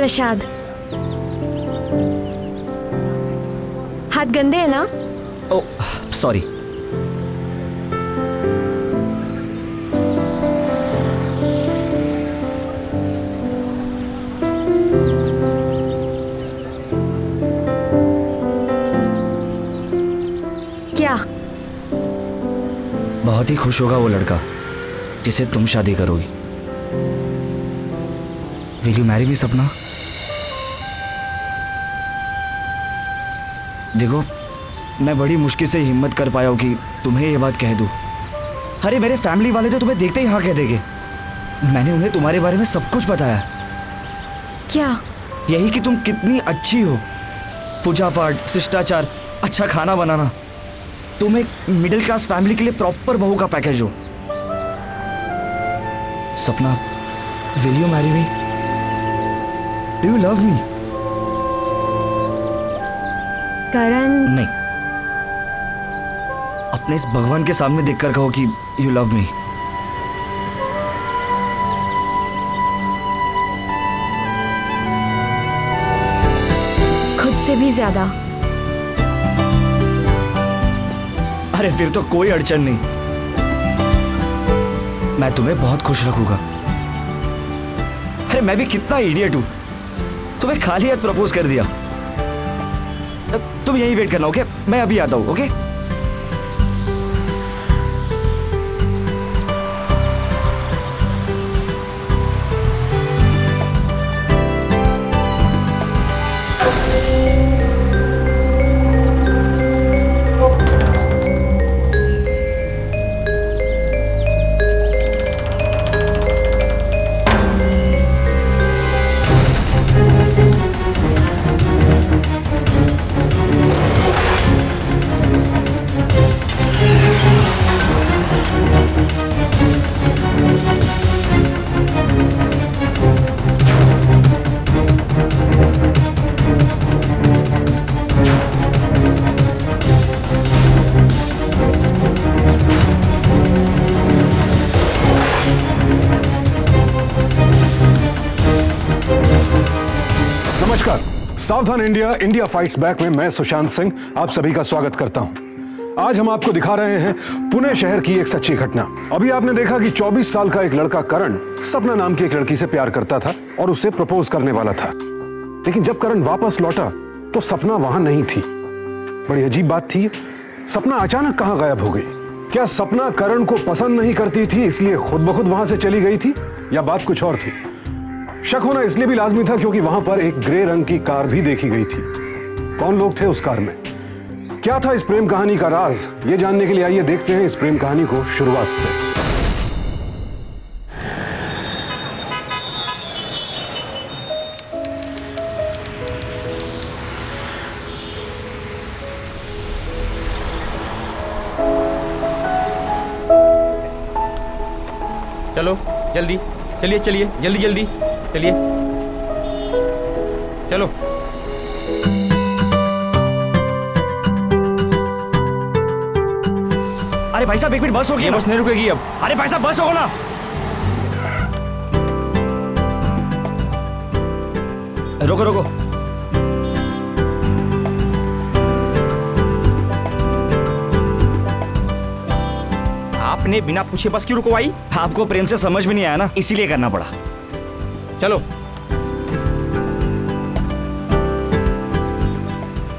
प्रसाद। हाथ गंदे है ना? Oh sorry. क्या? बहुत ही खुश होगा वो लड़का जिसे तुम शादी करोगी। Will you marry me, सपना? देखो, मैं बड़ी मुश्किल से हिम्मत कर पाया हूं कि तुम्हें ये बात कह दूं। अरे मेरे फैमिली वाले तो तुम्हें देखते ही हाँ कह देंगे। मैंने उन्हें तुम्हारे बारे में सब कुछ बताया। क्या? यही कि तुम कितनी अच्छी हो, पूजा पाठ, शिष्टाचार, अच्छा खाना बनाना। तुम एक मिडिल क्लास फैमिली के लिए प्रॉपर बहू का पैकेज हो। सपना, will you marry me? Do you love me? करण। नहीं, अपने इस भगवान के सामने देखकर कहो कि you love me. खुद से भी ज्यादा। अरे फिर तो कोई अड़चन नहीं, मैं तुम्हें बहुत खुश रखूंगा। अरे मैं भी कितना इडियट हूं, तुम्हें खाली हाथ प्रपोज कर दिया। तुम यहीं वेट करना, ओके? मैं अभी आता हूं, ओके? सावधान इंडिया, इंडिया फाइट्स बैक में मैं सुशांत सिंह आप सभी का स्वागत करता हूं। आज हम आपको दिखा रहे हैं पुणे शहर की एक सच्ची घटना। अभी आपने देखा कि 24 साल का एक लड़का करण सपना नाम की एक लड़की से प्यार करता था और उससे प्रपोज करने वाला था। लेकिन जब करण वापस लौटा तो सपना वहां नहीं थी। बड़ी अजीब बात थी, सपना अचानक कहां गायब हो गई? क्या सपना करण को पसंद नहीं करती थी इसलिए खुद ब खुद वहां से चली गई थी, या बात कुछ और थी? शक होना इसलिए भी लाजमी था क्योंकि वहां पर एक ग्रे रंग की कार भी देखी गई थी। कौन लोग थे उस कार में? क्या था इस प्रेम कहानी का राज? ये जानने के लिए आइए देखते हैं इस प्रेम कहानी को शुरुआत से। चलो जल्दी, चलिए चलिए, जल्दी जल्दी चलिए, चलो। अरे भाई साहब एक मिनट, बस होगी, बस नहीं रुकेगी अब। अरे भाई साहब बस होगा ना। रोको रोको, आपने बिना पूछे बस क्यों रुकवाई? आपको प्रेम से समझ में नहीं आया ना, इसीलिए करना पड़ा। चलो।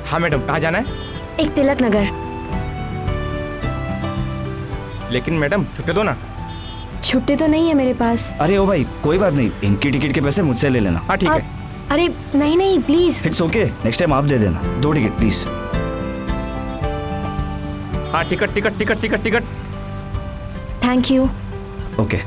हाँ मैडम, कहाँ जाना है? एक तिलक नगर। लेकिन मैडम छुट्टी दो ना। छुट्टी तो नहीं है मेरे पास। अरे ओ भाई कोई बात नहीं, इनकी टिकट के पैसे मुझसे ले लेना। हाँ ठीक है। अरे नहीं नहीं please. It's okay, next time आप दे देना 2 टिकट प्लीज। हाँ ticket ticket ticket ticket ticket. Thank you. Okay.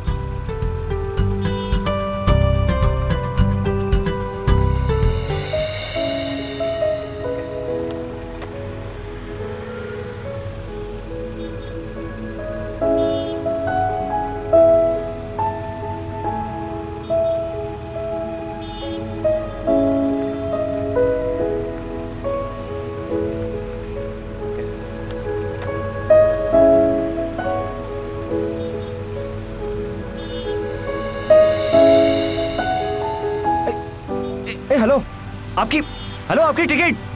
आपकी, हेलो, आपकी टिकट।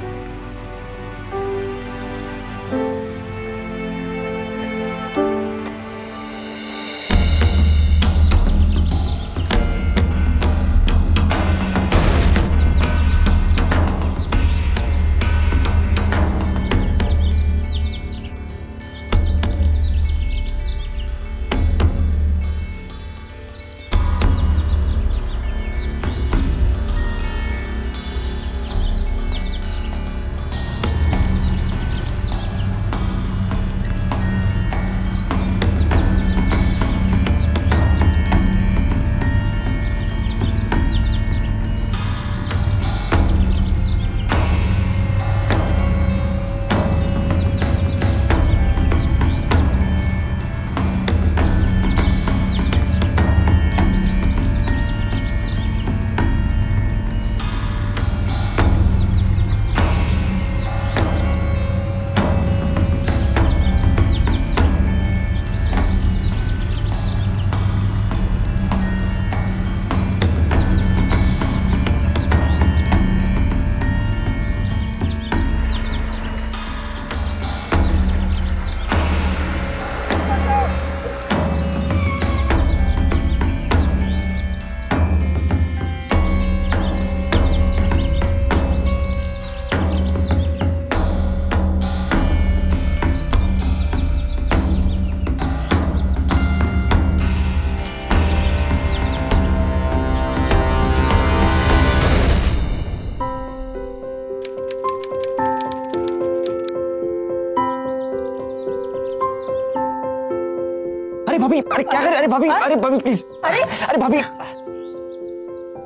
अरे भाभी, अरे क्या कर रहे? अरे भाभी, अरे भाभी प्लीज, अरे भाभी।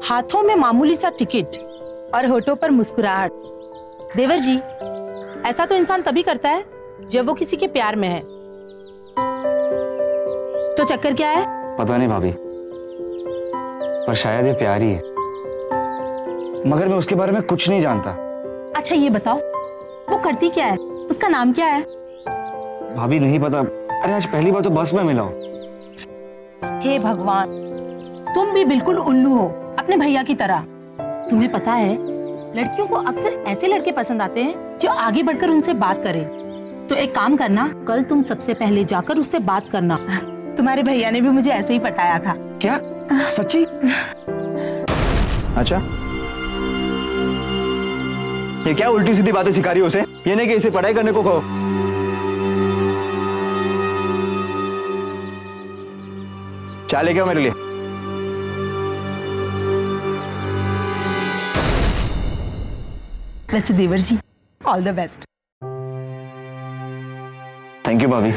हाथों में मामूली सा टिकट और होठों पर मुस्कुराहट। देवर जी, ऐसा तो इंसान तभी करता है जब वो किसी के प्यार में है। तो चक्कर क्या है? पता नहीं भाभी, पर शायद ये प्यार ही है, मगर मैं उसके बारे में कुछ नहीं जानता। अच्छा ये बताओ, वो करती क्या है? उसका नाम क्या है? भाभी नहीं पता। अरे आज पहली बार तो बस में मिला हूँ। हे भगवान, तुम भी बिल्कुल उल्लू हो, अपने भैया की तरह। तुम्हें पता है, लड़कियों को अक्सर ऐसे लड़के पसंद आते हैं जो आगे बढ़कर उनसे बात करे। तो एक काम करना, कल तुम सबसे पहले जाकर उससे बात करना। तुम्हारे भैया ने भी मुझे ऐसे ही पटाया था। क्या सच्ची? अच्छा, ये क्या उल्टी सीधी बातें सिखा रही हो उसे? ये नहीं कि इसे पढ़ाई करने को कहो। चाय लेके आओ मेरे लिए। वैसे देवर जी, all the best. Thank you भाभी।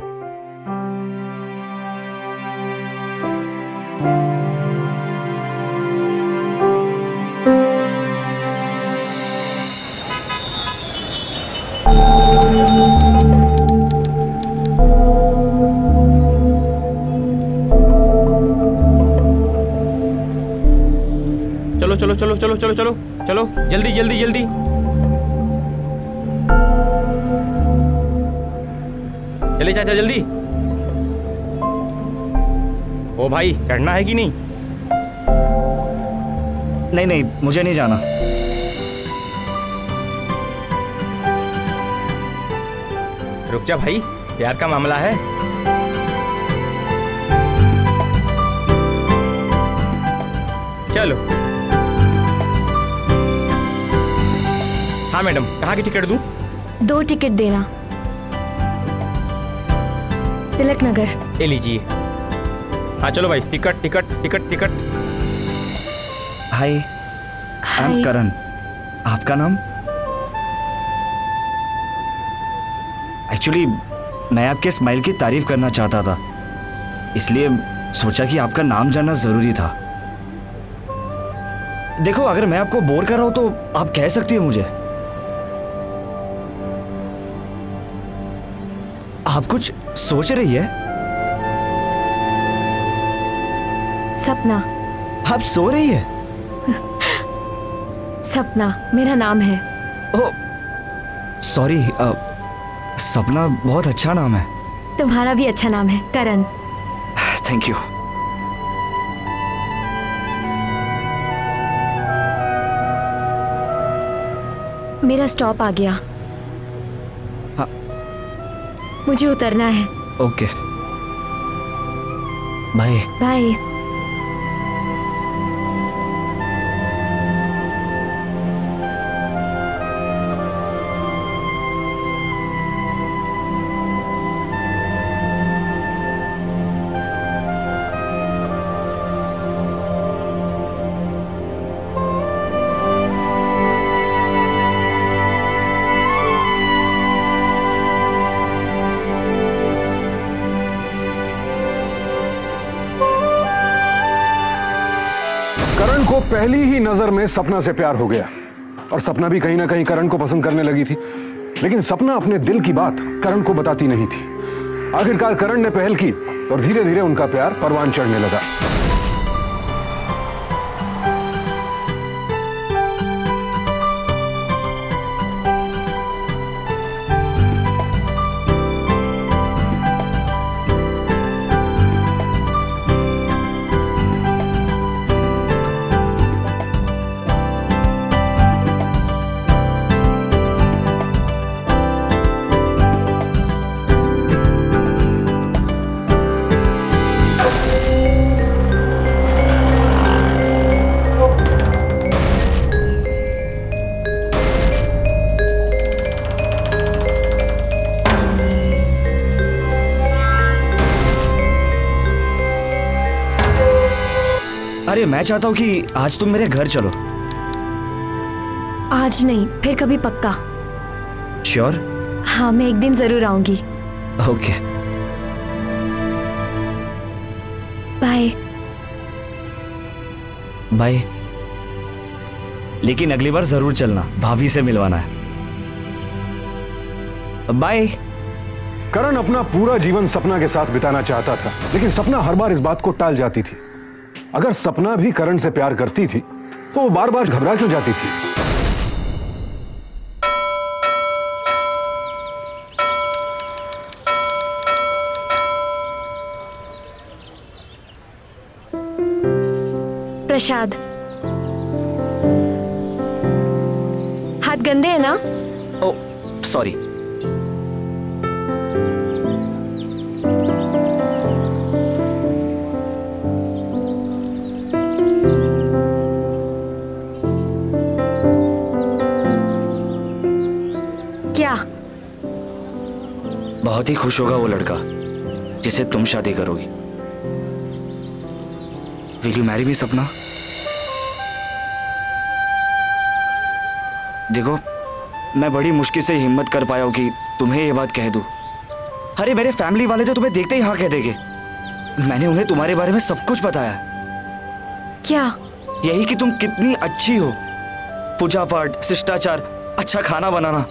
चलो चलो चलो चलो चलो चलो चलो, जल्दी जल्दी जल्दी। चले चाचा जल्दी। ओ भाई, चढ़ना है कि नहीं? नहीं नहीं, मुझे नहीं जाना। रुक जा भाई, प्यार का मामला है। चलो। हाँ मैडम, कहाँ की टिकट दूं? 2 टिकट देना। तिलक नगर। ले लीजिए। हाँ चलो भाई, ticket ticket ticket ticket. Hi, I am hi. Karan. आपका नाम? एक्चुअली मैं आपके स्माइल की तारीफ करना चाहता था, इसलिए सोचा कि आपका नाम जानना जरूरी था। देखो, अगर मैं आपको बोर कर रहा हूं तो आप कह सकती हो मुझे। आप कुछ सोच रही है? सपना। आप सो रही है? सपना मेरा नाम है। ओह सॉरी, सपना बहुत अच्छा नाम है। तुम्हारा भी अच्छा नाम है, करण। Thank you. मेरा स्टॉप आ गया। हाँ। मुझे उतरना है। Okay, bye. बाय। करण को पहली ही नजर में सपना से प्यार हो गया और सपना भी कहीं ना कहीं करण को पसंद करने लगी थी। लेकिन सपना अपने दिल की बात करण को बताती नहीं थी। आखिरकार करण ने पहल की और धीरे धीरे उनका प्यार परवान चढ़ने लगा। अरे मैं चाहता हूँ कि आज तुम मेरे घर चलो। आज नहीं, फिर कभी पक्का। श्योर? हाँ, मैं एक दिन जरूर आऊंगी। Okay, bye. बाय। लेकिन अगली बार जरूर चलना, भाभी से मिलवाना है। बाय। करण अपना पूरा जीवन सपना के साथ बिताना चाहता था, लेकिन सपना हर बार इस बात को टाल जाती थी। अगर सपना भी करण से प्यार करती थी तो वो बार बार घबरा क्यों जाती थी? प्रसाद, हाथ गंदे हैं ना? ओ सॉरी। क्या? बहुत ही खुश होगा वो लड़का जिसे तुम शादी करोगी। विल यू मैरी मी सपना? देखो, मैं बड़ी मुश्किल से हिम्मत कर पाया हूं कि तुम्हें ये बात कह दूं। अरे मेरे फैमिली वाले तो तुम्हें देखते ही हाँ कह देंगे। मैंने उन्हें तुम्हारे बारे में सब कुछ बताया। क्या? यही कि तुम कितनी अच्छी हो, पूजा पाठ, शिष्टाचार, अच्छा खाना बनाना।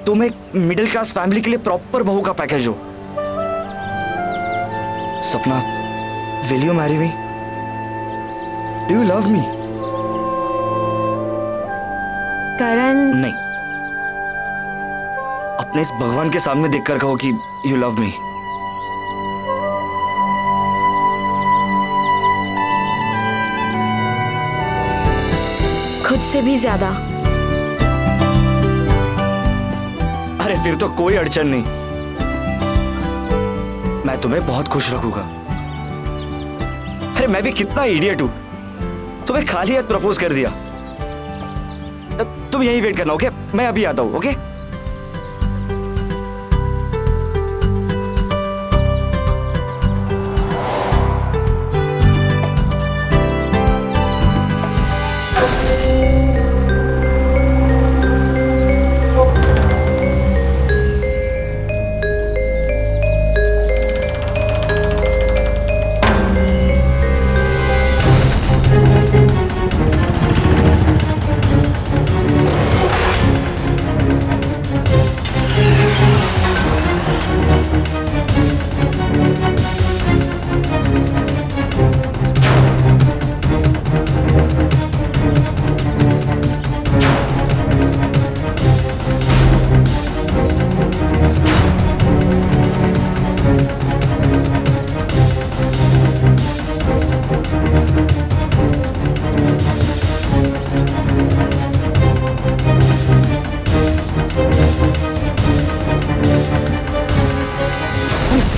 तुम एक मिडिल क्लास फैमिली के लिए प्रॉपर बहू का पैकेज हो। Sapna, will you marry me? Do you love me? Karan, नहीं, अपने इस भगवान के सामने देखकर कहो कि यू लव मी। खुद से भी ज्यादा। अरे फिर तो कोई अड़चन नहीं, मैं तुम्हें बहुत खुश रखूंगा। अरे मैं भी कितना इडियट हूं, तुम्हें खाली हाथ प्रपोज कर दिया। तुम यहीं वेट करना, ओके? मैं अभी आता हूं, ओके?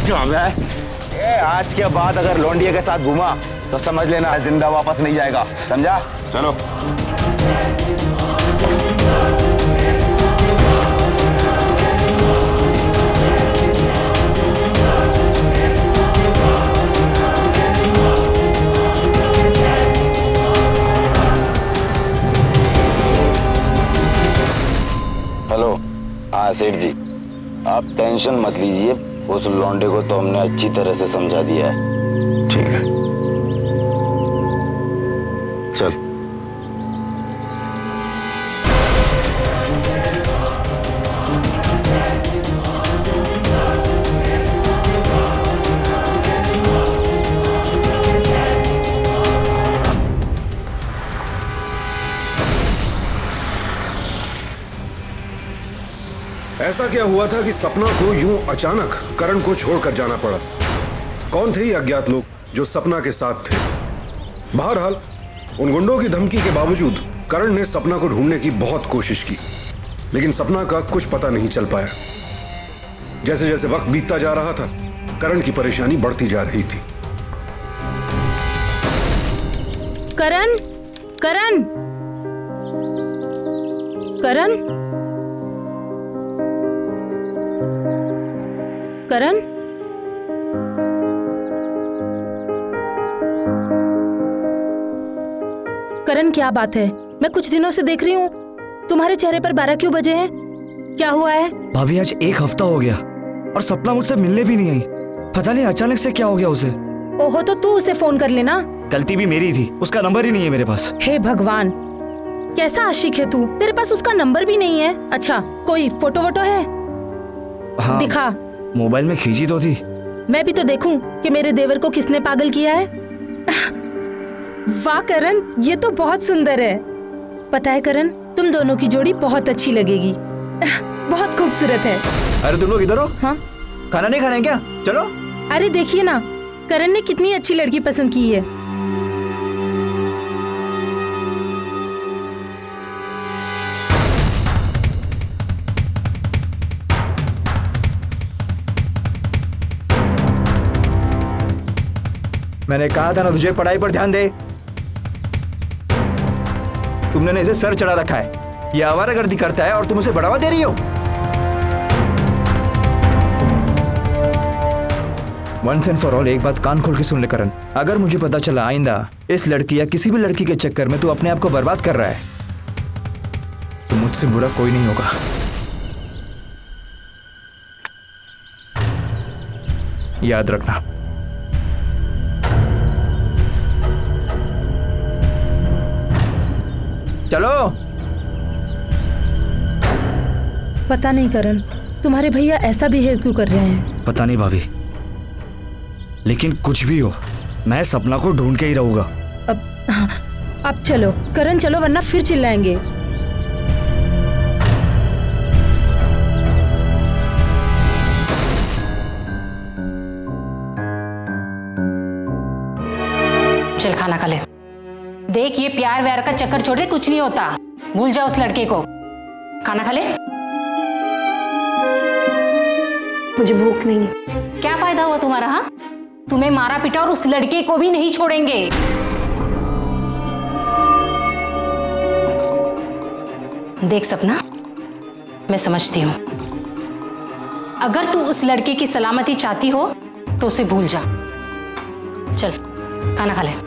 आज के बाद अगर लौंडिया के साथ घूमा तो समझ लेना जिंदा वापस नहीं जाएगा, समझा? चलो। हेलो, हाँ सेठ जी, आप टेंशन मत लीजिए, उस लौंडे को तो हमने अच्छी तरह से समझा दिया है। ठीक है, चल। ऐसा क्या हुआ था कि सपना को यूं अचानक करण को छोड़कर जाना पड़ा? कौन थे ये अज्ञात लोग जो सपना के साथ थे? बहरहाल उन गुंडों की धमकी के बावजूद करण ने सपना को ढूंढने की बहुत कोशिश की, लेकिन सपना का कुछ पता नहीं चल पाया। जैसे जैसे वक्त बीतता जा रहा था, करण की परेशानी बढ़ती जा रही थी। करण, करण, करण, करण, करण, क्या बात है? मैं कुछ दिनों से देख रही हूँ तुम्हारे चेहरे पर 12 क्यों बजे हैं? क्या हुआ है? भाभी आज 1 हफ्ता हो गया और सपना मुझसे मिलने भी नहीं आई। पता नहीं अचानक से क्या हो गया उसे। ओहो, तो तू उसे फोन कर लेना। गलती भी मेरी थी, उसका नंबर ही नहीं है मेरे पास। हे भगवान, कैसा आशिक है तू, तेरे पास उसका नंबर भी नहीं है। अच्छा, कोई फोटो वोटो है? हाँ, दिखा। मोबाइल में खींची तो थी। मैं भी तो देखूं कि मेरे देवर को किसने पागल किया है। वाह करण, ये तो बहुत सुंदर है। पता है करण, तुम दोनों की जोड़ी बहुत अच्छी लगेगी। बहुत खूबसूरत है। अरे तुम लोग इधर हो? हाँ, खाना नहीं खाना है क्या? चलो। अरे देखिए ना, करण ने कितनी अच्छी लड़की पसंद की है। मैंने कहा था ना तुझे पढ़ाई पर ध्यान दे। तुमने ना इसे सर चढ़ा रखा है। ये आवारागर्दी करता है और तुम उसे बढ़ावा दे रही हो। वंस एंड फॉर ऑल एक बात कान खोल के सुन ले करण, अगर मुझे पता चला आइंदा इस लड़की या किसी भी लड़की के चक्कर में तू अपने आप को बर्बाद कर रहा है तो मुझसे बुरा कोई नहीं होगा। याद रखना। चलो। पता नहीं करण, तुम्हारे भैया ऐसा बिहेव क्यों कर रहे हैं? पता नहीं भाभी, लेकिन कुछ भी हो मैं सपना को ढूंढ के ही रहूंगा। अब चलो करण, चलो वरना फिर चिल्लाएंगे। चल खाना खा ले। देख, ये प्यार व्यार का चक्कर छोड़ दे, कुछ नहीं होता। भूल जा उस लड़के को। खाना खा ले। मुझे भूख नहीं है। क्या फायदा हुआ तुम्हारा? हाँ, तुम्हें मारा पीटा और उस लड़के को भी नहीं छोड़ेंगे। देख सपना, मैं समझती हूँ, अगर तू उस लड़के की सलामती चाहती हो तो उसे भूल जा। चल खाना खा ले।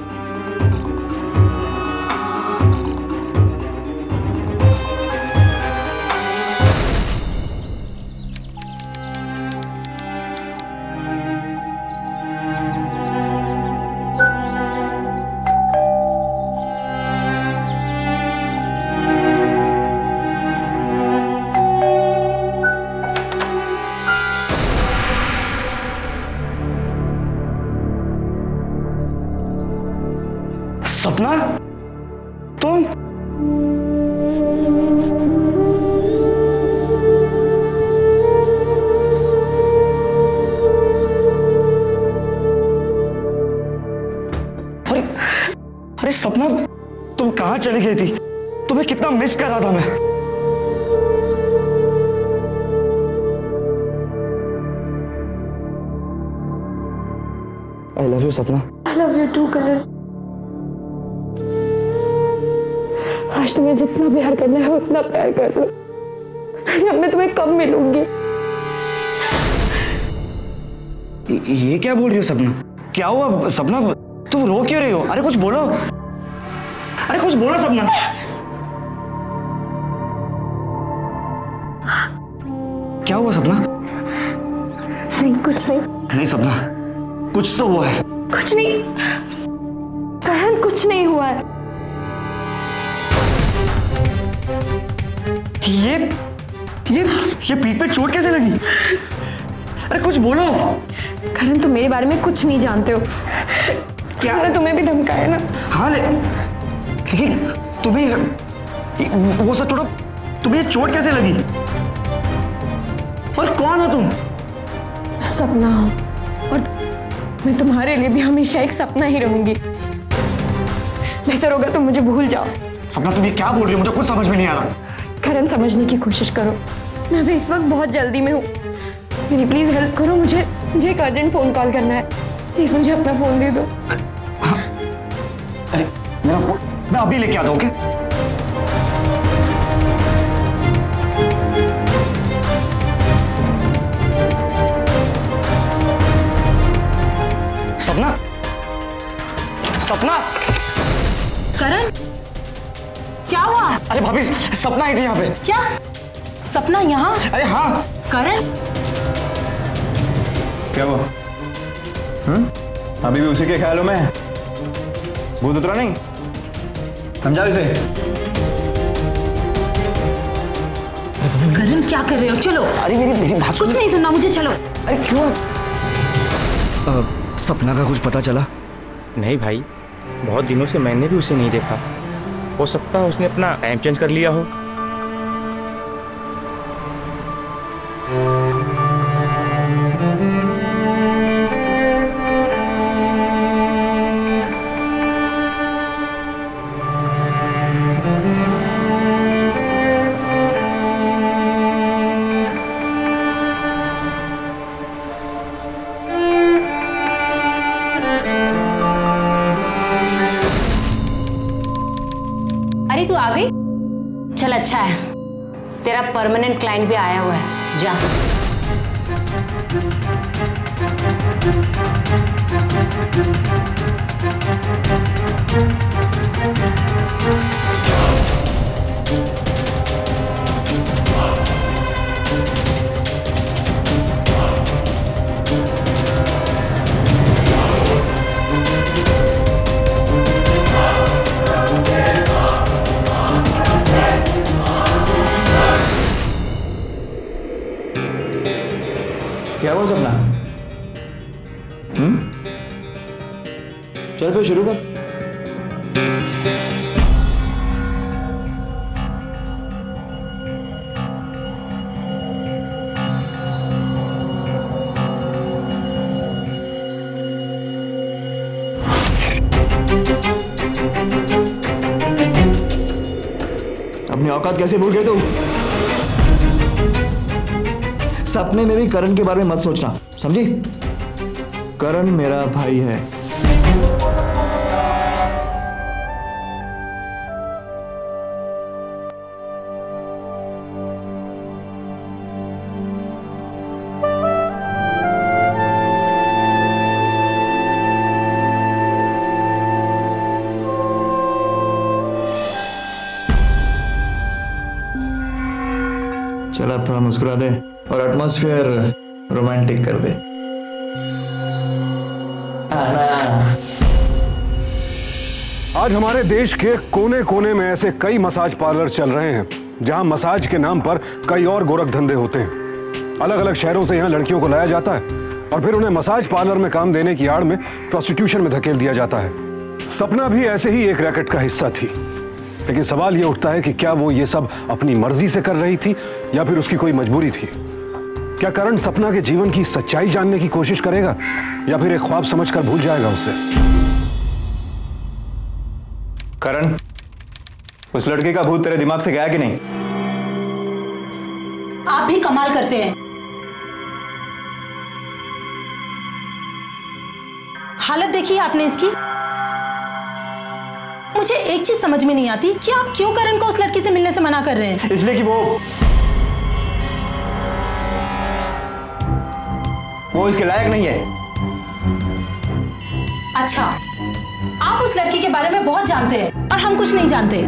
सपना, तुम? अरे सपना, तुम कहाँ चली गई थी? तुम्हें कितना मिस कर रहा था मैं। आई लव यू सपना। आई लव यू टू करण। आज तुम्हें जितना प्यार करना है उतना प्यार कर लो। अब मैं तुम्हें कब मिलूंगी? ये क्या बोल रही हो सपना? क्या हुआ सपना? तुम रो क्यों रही हो? अरे कुछ बोलो, अरे कुछ बोलो सपना। क्या हुआ सपना? नहीं कुछ नहीं। नहीं सपना, कुछ तो हुआ है। कुछ नहीं करण, कुछ नहीं हुआ है। ये पीठ पे चोट कैसे लगी? अरे कुछ बोलो। करण तुम मेरे बारे में कुछ नहीं जानते हो। क्या? मैंने तुम्हें भी धमकाया ना। हाँ लेकिन तुम्हें वो सब छोड़ो, तुम्हें ये चोट कैसे लगी? और कौन हो तुम? सपना हूं और मैं तुम्हारे लिए भी हमेशा एक सपना ही रहूंगी। बेहतर होगा तुम मुझे भूल जाओ। सपना तुम ये क्या बोल रही हो? मुझे कुछ समझ में नहीं आ रहा। करण समझने की कोशिश करो, मैं अभी इस वक्त बहुत जल्दी में हूँ। मेरी प्लीज हेल्प करो, मुझे एक अर्जेंट फोन कॉल करना है। प्लीज मुझे अपना फोन दे दो। अरे मेरा फोन मैं अभी लेके आता हूँ। ओके सपना, सपना। करण क्या हुआ? अरे भाभी सपना आई थी यहाँ पे। क्या सपना यहाँ? अरे हाँ। करण क्या हुआ? अभी भी उसी के ख्यालों में है? भूत उतरा नहीं? समझाओ इसे। करण क्या कर रहे हो? चलो। अरे मेरी बात कुछ नहीं सुनना मुझे, चलो। अरे क्यों? सपना का कुछ पता चला? नहीं भाई, बहुत दिनों से मैंने भी उसे नहीं देखा। हो सकता है उसने अपना टाइम चेंज कर लिया हो। अरे तू आ गई? चल अच्छा है, तेरा परमानेंट क्लाइंट भी आया हुआ है। जा। क्या हुआ सपना? चल फिर शुरू कर। अपनी औकात कैसे भूल गए तू? सपने में भी करण के बारे में मत सोचना, समझी? करण मेरा भाई है। चल अब थोड़ा मुस्कुरा दे और एटमॉस्फेयर रोमांटिक कर दे। आज हमारे देश के कोने कोने में ऐसे कई मसाज पार्लर चल रहे हैं जहां मसाज के नाम पर कई और गोरख धंधे होते हैं। अलग अलग शहरों से यहां लड़कियों को लाया जाता है और फिर उन्हें मसाज पार्लर में काम देने की आड़ में प्रोस्टिट्यूशन में धकेल दिया जाता है। सपना भी ऐसे ही एक रैकेट का हिस्सा थी, लेकिन सवाल यह उठता है कि क्या वो ये सब अपनी मर्जी से कर रही थी या फिर उसकी कोई मजबूरी थी? क्या करण सपना के जीवन की सच्चाई जानने की कोशिश करेगा या फिर एक ख्वाब समझकर भूल जाएगा उसे? करण, उस लड़के का भूत तेरे दिमाग से गया कि नहीं? आप भी कमाल करते हैं। हालत देखी आपने इसकी। मुझे एक चीज समझ में नहीं आती कि आप क्यों करण को उस लड़की से मिलने से मना कर रहे हैं। इसलिए कि वो इसके लायक नहीं है। अच्छा, आप उस लड़की के बारे में बहुत जानते हैं और हम कुछ नहीं जानते।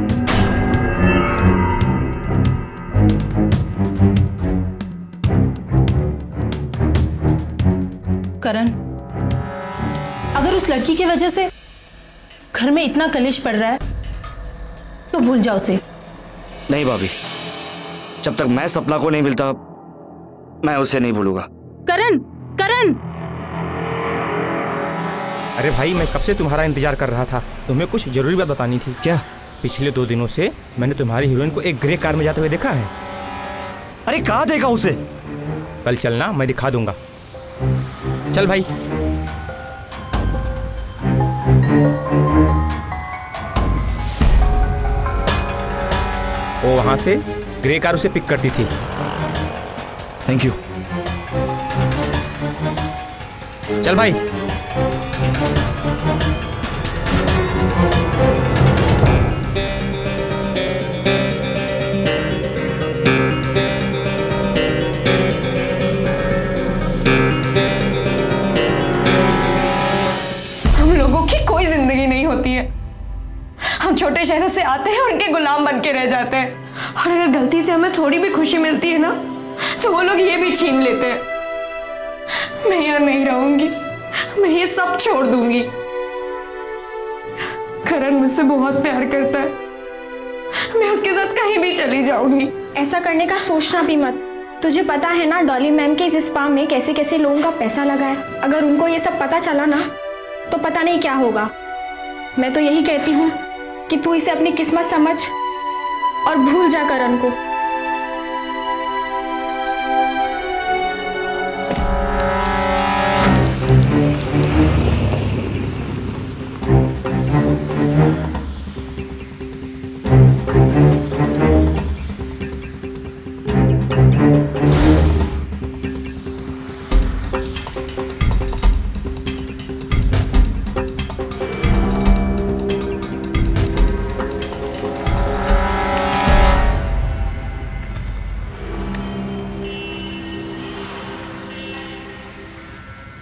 करण, अगर उस लड़की की वजह से घर में इतना कलेश पड़ रहा है तो भूल जाओ उसे। नहीं भाभी, जब तक मैं सपना को नहीं मिलता मैं उसे नहीं भूलूंगा। करण, करण! अरे भाई, मैं कब से तुम्हारा इंतजार कर रहा था। तुम्हें कुछ जरूरी बात बतानी थी। क्या? पिछले 2 दिनों से मैंने तुम्हारी हीरोइन को एक ग्रे कार में जाते हुए देखा है। अरे कहाँ देखा उसे? कल चलना, मैं दिखा दूंगा। चल भाई। वो वहां से ग्रे कार उसे पिक करती थी। Thank you. चल भाई। हम लोगों की कोई जिंदगी नहीं होती है। हम छोटे शहरों से आते हैं और उनके गुलाम बन के रह जाते हैं, और अगर गलती से हमें थोड़ी भी खुशी मिलती है ना, तो वो लोग ये भी छीन लेते हैं। मैं यहाँ नहीं रहूंगी, मैं ये सब छोड़ दूंगी। करण मुझसे बहुत प्यार करता है, मैं उसके साथ कहीं भी चली जाऊंगी। ऐसा करने का सोचना भी मत। तुझे पता है ना डॉली मैम के इस स्पा में कैसे कैसे लोगों का पैसा लगा है। अगर उनको ये सब पता चला ना तो पता नहीं क्या होगा। मैं तो यही कहती हूँ कि तू इसे अपनी किस्मत समझ और भूल जा करण को।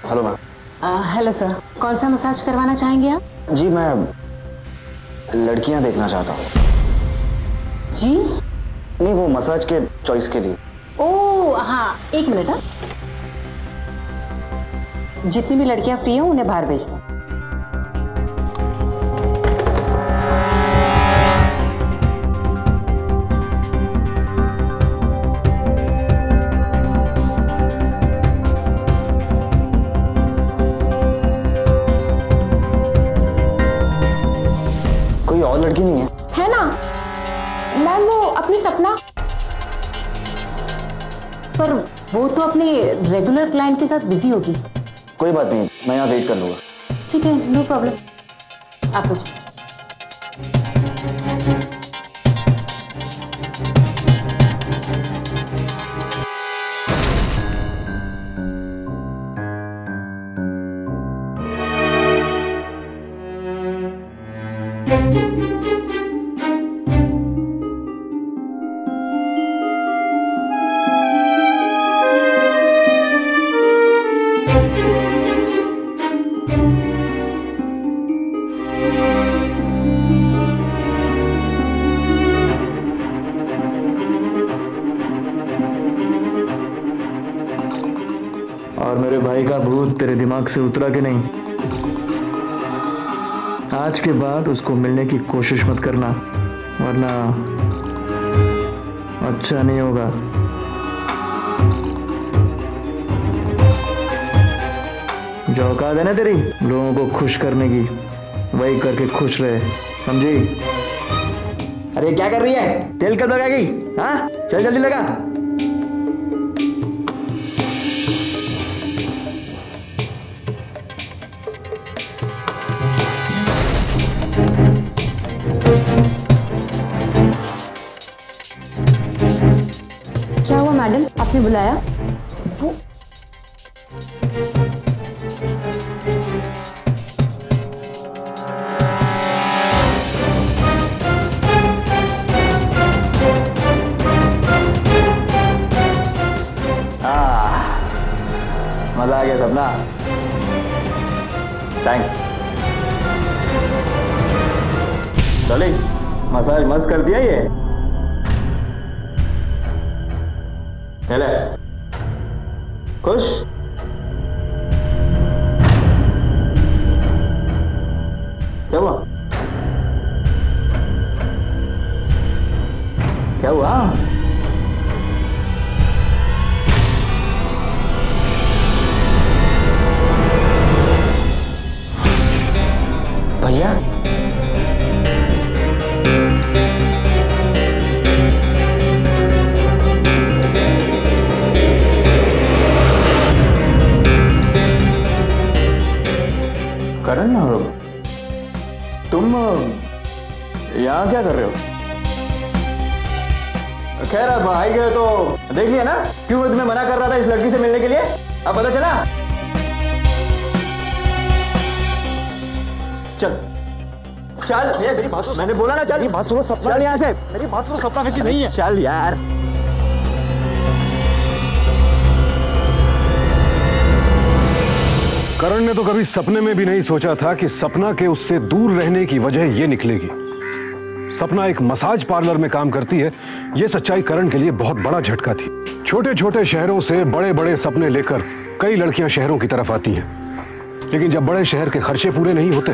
Hello ma'am. हेलो सर, कौन सा मसाज करवाना चाहेंगे आप? जी मैं लड़कियां देखना चाहता हूँ। जी? नहीं, वो मसाज के चॉइस के लिए। ओह हाँ, 1 मिनट। हाँ, जितनी भी लड़कियां फ्री हो उन्हें बाहर भेज दो। कोई और लड़की नहीं है? है ना मैम, वो अपनी सपना। पर वो तो अपने रेगुलर क्लाइंट के साथ बिजी होगी। कोई बात नहीं, मैं यहाँ वेट कर लूंगा। ठीक है, नो प्रॉब्लम। आप पूछिए। और मेरे भाई का भूत तेरे दिमाग से उतरा कि नहीं? आज के बाद उसको मिलने की कोशिश मत करना, वरना अच्छा नहीं होगा। जो औकात है ना तेरी लोगों को खुश करने की, वही करके खुश रहे, समझी? अरे क्या कर रही है? तेल कब लगाएगी? हाँ, चल जल्दी लगा। क्या हुआ मैडम, आपने बुलाया? मजा आ गया सपना। थैंक्स डार्लिंग, मसाज मस्त कर दिया ये। ले खुश? क्या हुआ? क्या हुआ? भैया करण, तुम यहाँ क्या कर रहे हो? खैर अब आई गए तो देख लिया ना क्यों मैं तुम्हें मना कर रहा था इस लड़की से मिलने के लिए। अब पता चला? चल चल, ये मेरी बात सुनो, मैंने बोला ना चल। बात सुनो सपना, चल यहाँ से। मेरी बात सुनो, सपना वैसी नहीं है। चल यार। करण ने तो कभी सपने में भी नहीं सोचा था कि सपना के उससे दूर रहने की वजह ये निकलेगी। सपना एक मसाज पार्लर में काम करती है, ये सच्चाई करण के लिए बहुत बड़ा झटका थी। छोटे छोटे शहरों से बड़े बड़े सपने लेकर कई लड़कियां शहरों की तरफ आती हैं, लेकिन जब बड़े शहर के खर्चे पूरे नहीं होते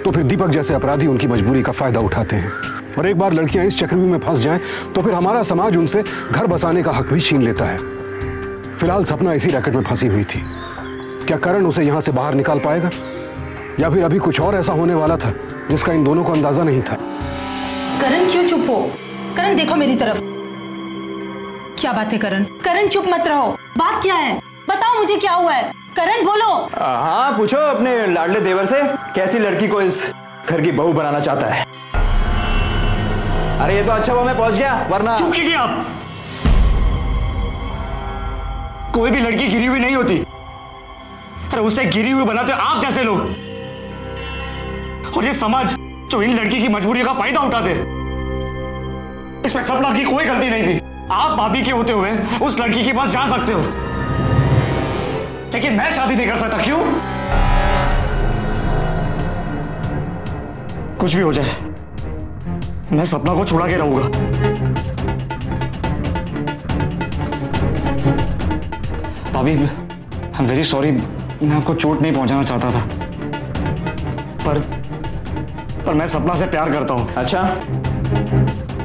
तो फिर दीपक जैसे अपराधी उनकी मजबूरी का फायदा उठाते हैं। और एक बार लड़कियां इस चक्रव्यूह में फंस जाएं तो फिर हमारा समाज उनसे घर बसाने का हक भी छीन लेता है। फिलहाल सपना इसी रैकेट में फंसी हुई थी। क्या करण उसे यहां से बाहर निकाल पाएगा, या फिर अभी कुछ और ऐसा होने वाला था जिसका इन दोनों को अंदाजा नहीं था? करण क्यों चुप हो? करण देखो मेरी तरफ। क्या बात है करण? करण चुप मत रहो, बात क्या है? बताओ मुझे क्या हुआ है? करण बोलो। हाँ पूछो अपने लाडले देवर से, कैसी लड़की को इस घर की बहू बनाना चाहता है। अरे ये तो अच्छा हुआ मैं पहुंच गया, वरना। चुप कीजिए आप। कोई भी लड़की गिरी हुई नहीं होती, अरे उसे गिरी हुई बनाते आप जैसे लोग, और ये समाज जो इन लड़की की मजबूरी का फायदा उठाते। इसमें सपना की कोई गलती नहीं थी। आप भाभी के होते हुए उस लड़की के पास जा सकते हो, लेकिन मैं शादी नहीं कर सकता। क्यों? कुछ भी हो जाए मैं सपना को छुड़ा के रहूंगा। भाभी आई एम वेरी सॉरी, मैं आपको चोट नहीं पहुंचाना चाहता था, पर मैं सपना से प्यार करता हूं। अच्छा,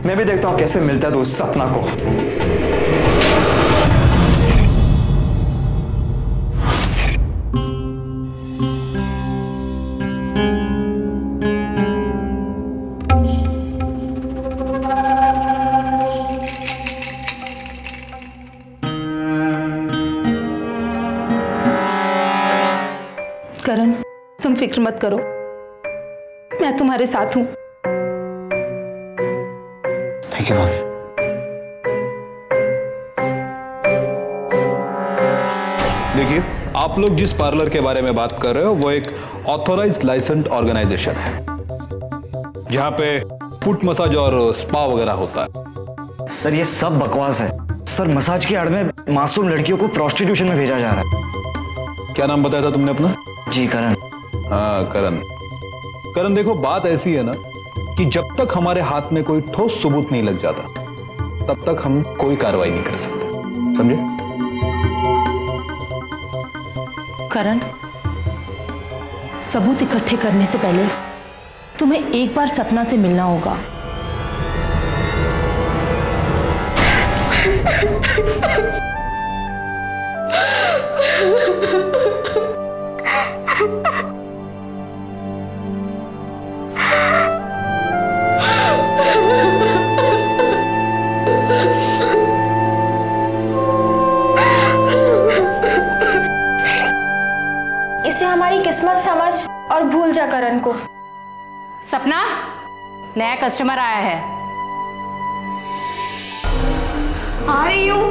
मैं भी देखता हूं कैसे मिलता है तो उस सपना को। करण तुम फिक्र मत करो, मैं तुम्हारे साथ हूं। थैंक यू भाभी। देखिए, आप लोग जिस पार्लर के बारे में बात कर रहे हो वो एक ऑथोराइज्ड लाइसेंस्ड ऑर्गेनाइजेशन है, जहां पे फुट मसाज और स्पा वगैरह होता है। सर ये सब बकवास है। सर मसाज की आड़ में मासूम लड़कियों को प्रोस्टिट्यूशन में भेजा जा रहा है। क्या नाम बताया था तुमने अपना? जी करण। हाँ करण। करण देखो, बात ऐसी है ना कि जब तक हमारे हाथ में कोई ठोस सबूत नहीं लग जाता तब तक हम कोई कार्रवाई नहीं कर सकते, समझे? करण, सबूत इकट्ठे करने से पहले तुम्हें एक बार सपना से मिलना होगा। इसे हमारी किस्मत समझ और भूल जा करण को। सपना, नया कस्टमर आया है। आ रही हूँ।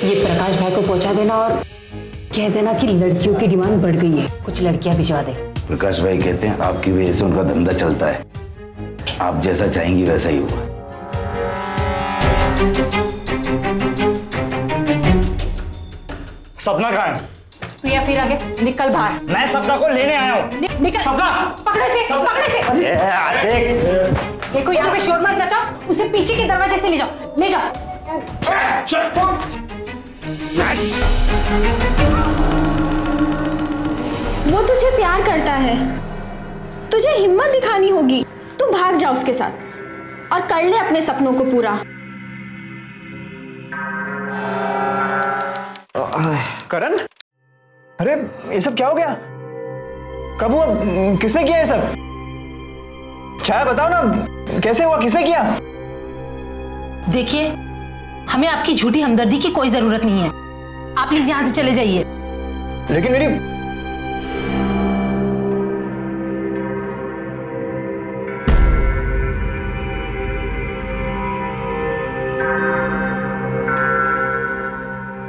ये प्रकाश भाई को पहुंचा देना और कह देना कि लड़कियों की डिमांड बढ़ गई है, कुछ लड़कियां भिजवा दे। प्रकाश भाई कहते हैं आपकी वजह से उनका धंधा चलता है। आप जैसा चाहेंगी वैसा ही होगा। सपना कहाँ है? तू या फिर आगे निकल बाहर। मैं सपना को लेने आया हूँ। निकल। सपना पकड़े से, पकड़े से। देखो यहाँ पे शोर मत मचाओ, उसे पीछे के दरवाजे से ले जाओ, ले जाओ। वो तुझे प्यार करता है, तुझे हिम्मत दिखानी होगी। तू भाग जा उसके साथ और कर ले अपने सपनों को पूरा। करण, अरे ये सब क्या हो गया? कब हुआ? किसने किया ये सब? छाया बताओ ना, कैसे हुआ, किसने किया? देखिए, हमें आपकी झूठी हमदर्दी की कोई जरूरत नहीं है। आप प्लीज यहां से चले जाइए। लेकिन मेरी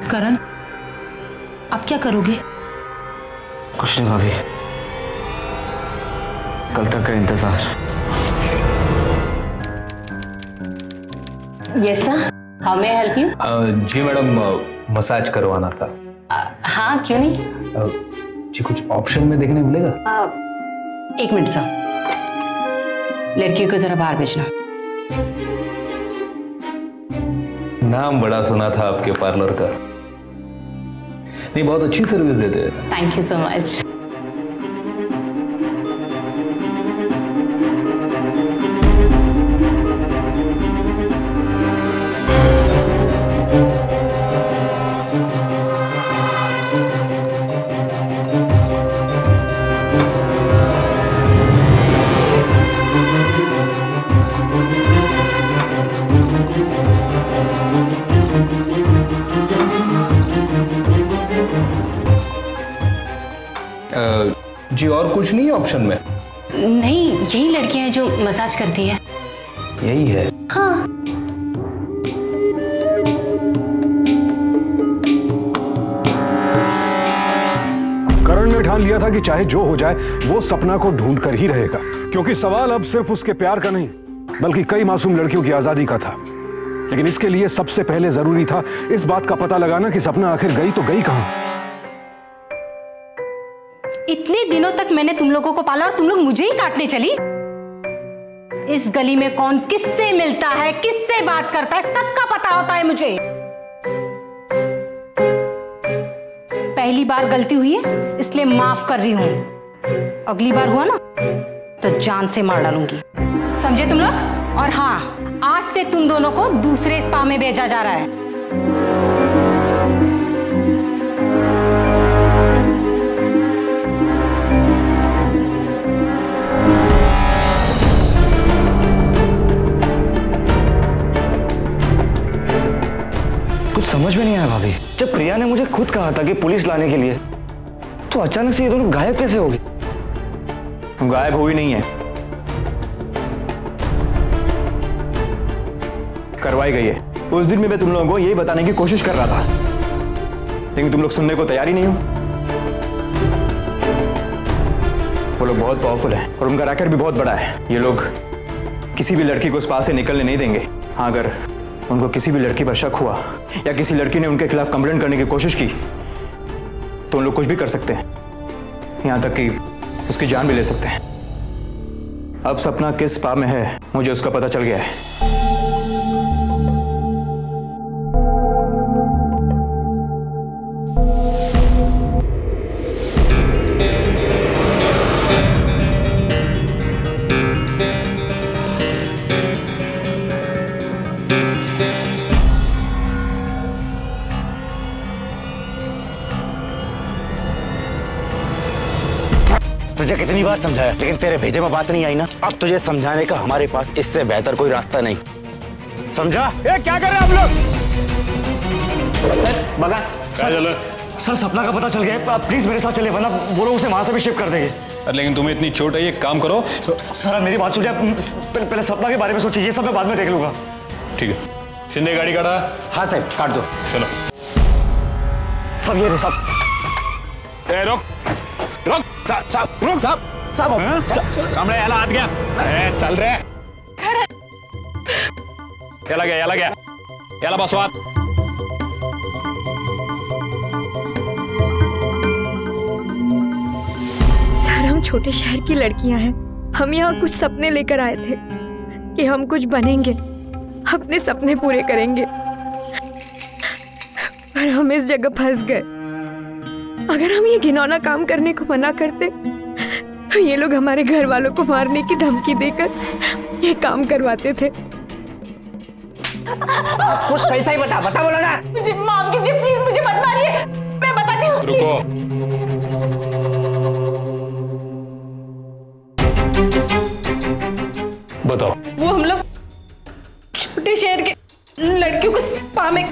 करण, आप क्या करोगे? कुछ नहीं भाभी, कल तक का इंतजार। Yes sir, how may I help you? जी मैडम, मसाज करवाना था। हाँ, क्यों नहीं? जी कुछ ऑप्शन में देखने मिलेगा? एक मिनट सर, लड़कियों को जरा बाहर भेजना। नाम बड़ा सुना था आपके पार्लर का। नहीं, बहुत अच्छी सर्विस देते हैं। Thank you so much. जी और कुछ नहीं है ऑप्शन में? नहीं, यही लड़कियां हैं जो मसाज करती है। यही है? हाँ। करण ने ठान लिया था कि चाहे जो हो जाए वो सपना को ढूंढ कर ही रहेगा, क्योंकि सवाल अब सिर्फ उसके प्यार का नहीं बल्कि कई मासूम लड़कियों की आजादी का था। लेकिन इसके लिए सबसे पहले जरूरी था इस बात का पता लगाना कि सपना आखिर गई तो गई कहां। इतने दिनों तक मैंने तुम लोगों को पाला और तुम लोग मुझे ही काटने चली। इस गली में कौन किससे मिलता है, किससे बात करता है, सबका पता होता है मुझे। पहली बार गलती हुई है इसलिए माफ कर रही हूं। अगली बार हुआ ना तो जान से मार डालूंगी, समझे तुम लोग? और हाँ, आज से तुम दोनों को दूसरे स्पा में भेजा जा रहा है। कुछ समझ में नहीं आया भाभी, जब प्रिया ने मुझे खुद कहा था कि पुलिस लाने के लिए, तो अचानक से ये दोनों गायब कैसे हो गए? गायब हुई नहीं है, करवाई गई है। उस दिन में मैं तुम लोगों को यही बताने की कोशिश कर रहा था, लेकिन तुम लोग सुनने को तैयार ही नहीं हो। वो लोग बहुत पावरफुल हैं और उनका रैकेट भी बहुत बड़ा है। ये लोग किसी भी लड़की को स्पा से निकलने नहीं देंगे। हाँ, अगर उनको किसी भी लड़की पर शक हुआ या किसी लड़की ने उनके खिलाफ कंप्लेंट करने की कोशिश की तो उन लोग कुछ भी कर सकते हैं, यहां तक कि उसकी जान भी ले सकते हैं। अब सपना किस स्पा में है मुझे उसका पता चल गया है। तुझे कितनी बार समझाया लेकिन तेरे भेजे में बात नहीं आई ना। अब तुझे समझाने का हमारे पास इससे बेहतर कोई रास्ता नहीं, समझा? क्या कर रहे हैं आप लोग? सर बगा सर, सपना का पता चल गया। आप प्लीज मेरे साथ चलिए, वरना वो लोग उसे वहां से भी शिफ्ट कर देंगे। लेकिन तुम्हें इतनी चोट है, एक काम करो। सर मेरी बात सुनिए, पहले सपना के बारे में सोचिए, ये सब मैं बाद में देख लूंगा। ठीक है, शिंदे गाड़ी काटा। हाँ साहब, काट दो। चलो सब ये सब रुक रुक साहब, रुक साहब, सामने याला हाथ गया। चल रहे याला गया याला बसवात. सर, हम छोटे शहर की लड़कियां हैं. हम यहाँ कुछ सपने लेकर आए थे कि हम कुछ बनेंगे, अपने सपने पूरे करेंगे, पर हम इस जगह फंस गए. अगर हम ये घिनौना काम करने को मना करते तो ये लोग हमारे घर वालों को मारने की धमकी देकर ये काम करवाते थे. कुछ सही बता बोलो ना. मुझे माफ कीजिए प्लीज, मुझे मत मारिए, मैं बताती हूँ. रुको. बताओ. वो हम लोग छोटे शहर के लड़कियों को स्पा में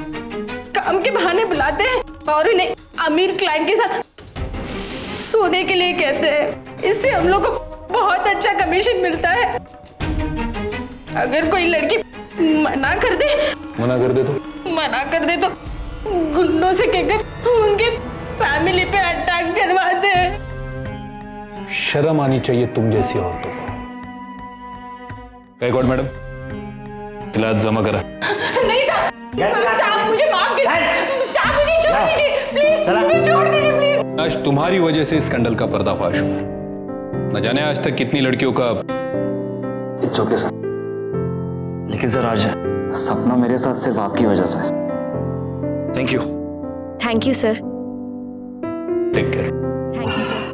काम के बहाने बुलाते हैं और उन्हें अमीर क्लाइंट के साथ सोने के लिए कहते हैं. इससे हम लोग को बहुत अच्छा कमीशन मिलता है. अगर कोई लड़की मना कर दे तो गुंडों से कहकर उनके फैमिली पे अटैक करवाते हैं. शर्म आनी चाहिए तुम जैसी औरतों को. बैकवर्ड मैडम, इलाज जमा करा. नहीं साहब, मुझे माफ कीजिए. साहब, मुझे छोड़ दीजिए प्लीज, मुझे छोड़ दीजिए प्लीज. आज तुम्हारी वजह से स्कैंडल का पर्दाफाश हुआ. न जाने आज तक कितनी लड़कियों का. इट्स ओके सर, लेकिन सर आज सपना मेरे साथ सिर्फ आपकी वजह से है. Thank you sir. Take care. Thank you sir.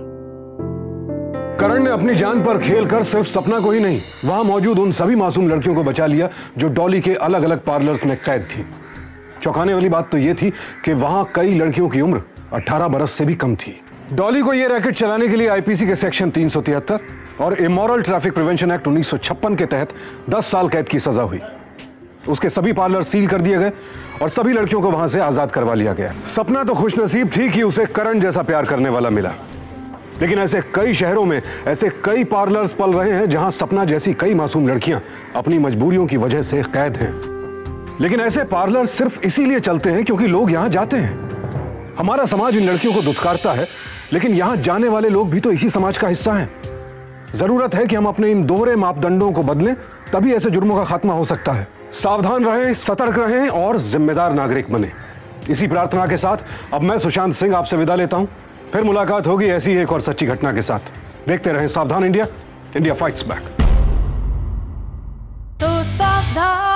Karan ने अपनी जान पर खेलकर सिर्फ सपना को ही नहीं, वहां मौजूद उन सभी मासूम लड़कियों को बचा लिया जो डॉली के अलग अलग पार्लर्स में कैद थी. चौंकाने वाली बात तो यह थी कि वहां कई लड़कियों की उम्र 18 बरस से भी कम थी. डॉली को यह रैकेट चलाने के लिए आईपीसी के सेक्शन 373 और इमोरल ट्रैफिक प्रिवेंशन एक्ट 1956 के तहत 10 साल कैद की सजा हुई. उसके सभी पार्लर सील कर दिए गए और सभी लड़कियों को वहां से आजाद करवा लिया गया. सपना तो खुशनसीब थी कि उसे करण जैसा प्यार करने वाला मिला, लेकिन ऐसे कई शहरों में ऐसे कई पार्लर्स पल रहे हैं जहां सपना जैसी कई मासूम लड़कियां अपनी मजबूरियों की वजह से कैद हैं. लेकिन ऐसे पार्लर सिर्फ इसीलिए चलते हैं क्योंकि लोग यहां जाते हैं. हमारा समाज इन लड़कियों को दुत्कारता है, लेकिन यहां जाने वाले लोग भी तो इसी समाज का हिस्सा हैं. जरूरत है कि हम अपने इन दोहरे मापदंडों को बदलें, तभी ऐसे जुर्मों का खात्मा हो सकता है. सावधान रहें, सतर्क रहें और जिम्मेदार नागरिक बने. इसी प्रार्थना के साथ अब मैं सुशांत सिंह आपसे विदा लेता हूं. फिर मुलाकात होगी ऐसी एक और सच्ची घटना के साथ. देखते रहें सावधान इंडिया. India fights back. तो सावधान.